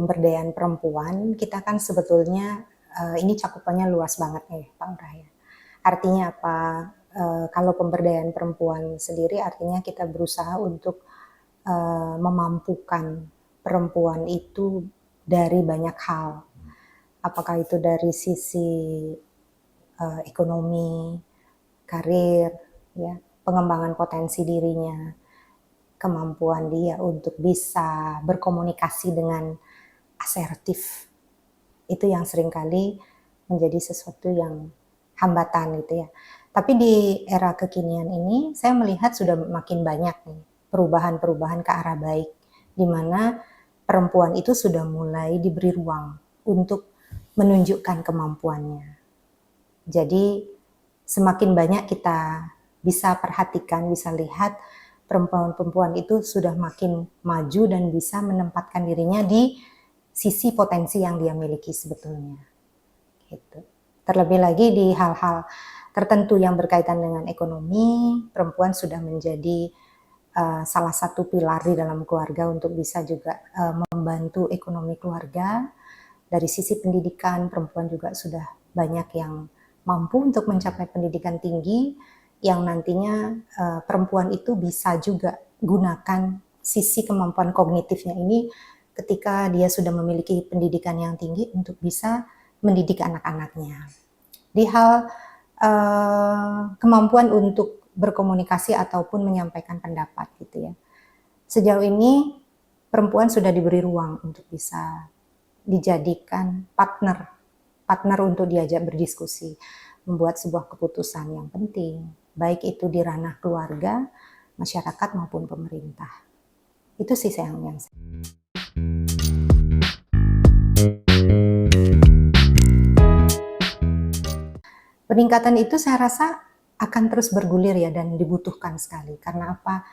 pemberdayaan perempuan, kita kan sebetulnya ini cakupannya luas banget nih Pak Ngurah ya. Artinya apa? Kalau pemberdayaan perempuan sendiri artinya kita berusaha untuk memampukan perempuan itu dari banyak hal. Apakah itu dari sisi ekonomi, karir, ya, pengembangan potensi dirinya, kemampuan dia untuk bisa berkomunikasi dengan asertif. Itu yang seringkali menjadi sesuatu yang hambatan gitu ya. Tapi di era kekinian ini saya melihat sudah makin banyak nih perubahan-perubahan ke arah baik, di mana perempuan itu sudah mulai diberi ruang untuk menunjukkan kemampuannya. Jadi semakin banyak kita bisa perhatikan, bisa lihat perempuan-perempuan itu sudah makin maju dan bisa menempatkan dirinya di sisi potensi yang dia miliki sebetulnya. Gitu. Terlebih lagi di hal-hal tertentu yang berkaitan dengan ekonomi, perempuan sudah menjadi salah satu pilar di dalam keluarga untuk bisa juga membantu ekonomi keluarga. Dari sisi pendidikan, perempuan juga sudah banyak yang mampu untuk mencapai pendidikan tinggi, yang nantinya perempuan itu bisa juga gunakan sisi kemampuan kognitifnya ini ketika dia sudah memiliki pendidikan yang tinggi untuk bisa mendidik anak-anaknya. Di hal kemampuan untuk berkomunikasi ataupun menyampaikan pendapat gitu ya. Sejauh ini perempuan sudah diberi ruang untuk bisa dijadikan partner untuk diajak berdiskusi, membuat sebuah keputusan yang penting, baik itu di ranah keluarga, masyarakat maupun pemerintah. Itu sih yang peningkatan itu saya rasa akan terus bergulir ya dan dibutuhkan sekali. Karena apa?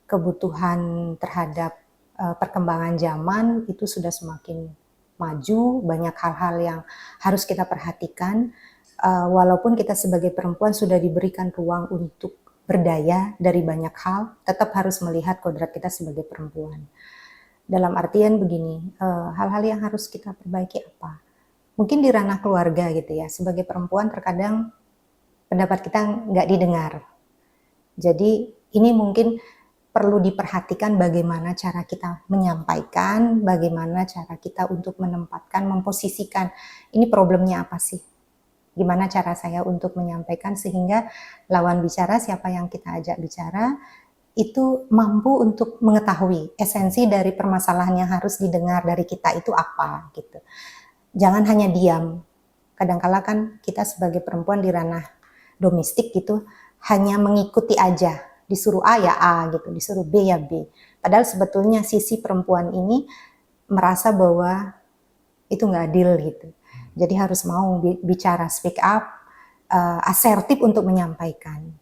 Kebutuhan terhadap perkembangan zaman itu sudah semakin maju, banyak hal-hal yang harus kita perhatikan. Walaupun kita sebagai perempuan sudah diberikan ruang untuk berdaya dari banyak hal, tetap harus melihat kodrat kita sebagai perempuan. Dalam artian begini, hal-hal yang harus kita perbaiki apa? Mungkin di ranah keluarga gitu ya, sebagai perempuan terkadang pendapat kita nggak didengar. Jadi ini mungkin perlu diperhatikan bagaimana cara kita menyampaikan, bagaimana cara kita untuk menempatkan, memposisikan, ini problemnya apa sih? Gimana cara saya untuk menyampaikan sehingga lawan bicara, siapa yang kita ajak bicara, itu mampu untuk mengetahui esensi dari permasalahan yang harus didengar dari kita itu apa gitu. Jangan hanya diam. Kadang-kala kan kita sebagai perempuan di ranah domestik gitu hanya mengikuti aja, disuruh A ya A gitu, disuruh B ya B. Padahal sebetulnya sisi perempuan ini merasa bahwa itu nggak adil gitu. Jadi harus mau bicara, speak up, asertif untuk menyampaikan.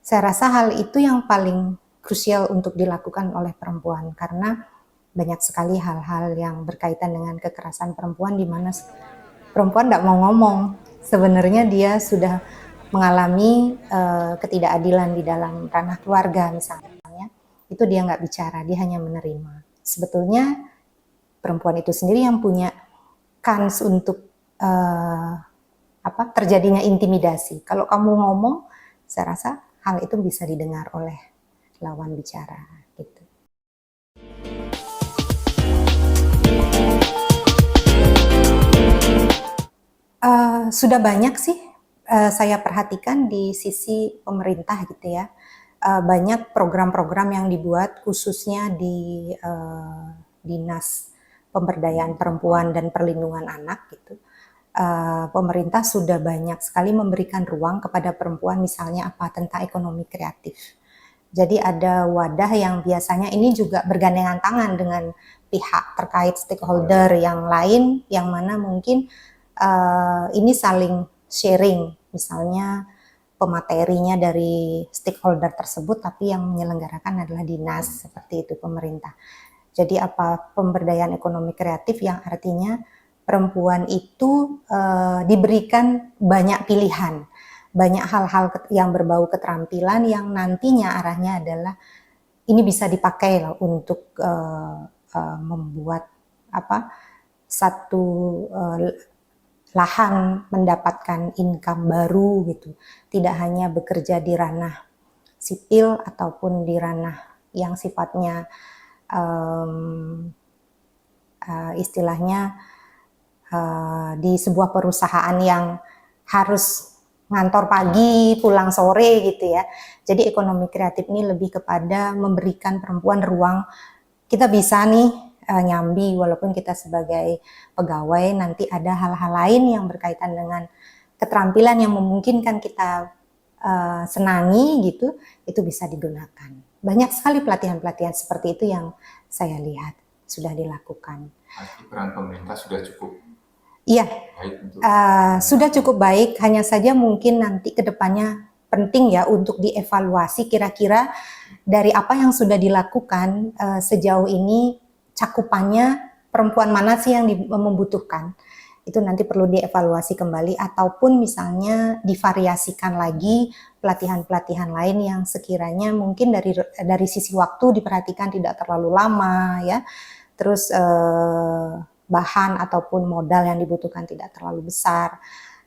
Saya rasa hal itu yang paling krusial untuk dilakukan oleh perempuan karena banyak sekali hal-hal yang berkaitan dengan kekerasan perempuan di mana perempuan tidak mau ngomong. Sebenarnya dia sudah mengalami ketidakadilan di dalam ranah keluarga misalnya, itu dia nggak bicara, dia hanya menerima. Sebetulnya perempuan itu sendiri yang punya kans untuk terjadinya intimidasi. Kalau kamu ngomong, saya rasa hal itu bisa didengar oleh lawan bicara. Gitu. Sudah banyak sih saya perhatikan di sisi pemerintah gitu ya, banyak program-program yang dibuat khususnya di Dinas Pemberdayaan Perempuan dan Perlindungan Anak gitu. Pemerintah sudah banyak sekali memberikan ruang kepada perempuan misalnya apa tentang ekonomi kreatif. Jadi ada wadah yang biasanya ini juga bergandengan tangan dengan pihak terkait stakeholder yang lain yang mana mungkin ini saling sharing, misalnya pematerinya dari stakeholder tersebut, tapi yang menyelenggarakan adalah dinas, seperti itu pemerintah. Jadi apa pemberdayaan ekonomi kreatif yang artinya perempuan itu diberikan banyak pilihan, banyak hal-hal yang berbau keterampilan yang nantinya arahnya adalah ini bisa dipakai loh untuk membuat satu lahan mendapatkan income baru gitu. Tidak hanya bekerja di ranah sipil ataupun di ranah yang sifatnya istilahnya di sebuah perusahaan yang harus ngantor pagi, pulang sore gitu ya. Jadi ekonomi kreatif ini lebih kepada memberikan perempuan ruang, kita bisa nih nyambi walaupun kita sebagai pegawai, nanti ada hal-hal lain yang berkaitan dengan keterampilan yang memungkinkan kita senangi gitu, itu bisa digunakan. Banyak sekali pelatihan-pelatihan seperti itu yang saya lihat sudah dilakukan. Pasti peran pemerintah sudah cukup Iya, baik untuk sudah cukup baik, hanya saja mungkin nanti ke depannya penting ya untuk dievaluasi kira-kira dari apa yang sudah dilakukan sejauh ini cakupannya perempuan mana sih yang membutuhkan. Itu nanti perlu dievaluasi kembali ataupun misalnya divariasikan lagi pelatihan-pelatihan lain yang sekiranya mungkin dari sisi waktu diperhatikan tidak terlalu lama ya. Terus bahan ataupun modal yang dibutuhkan tidak terlalu besar,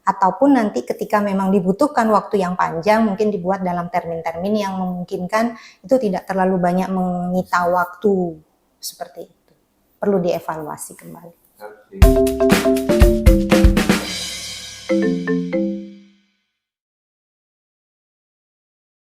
ataupun nanti ketika memang dibutuhkan waktu yang panjang mungkin dibuat dalam termin-termin yang memungkinkan itu tidak terlalu banyak menyita waktu, seperti itu. Perlu dievaluasi kembali. Okay.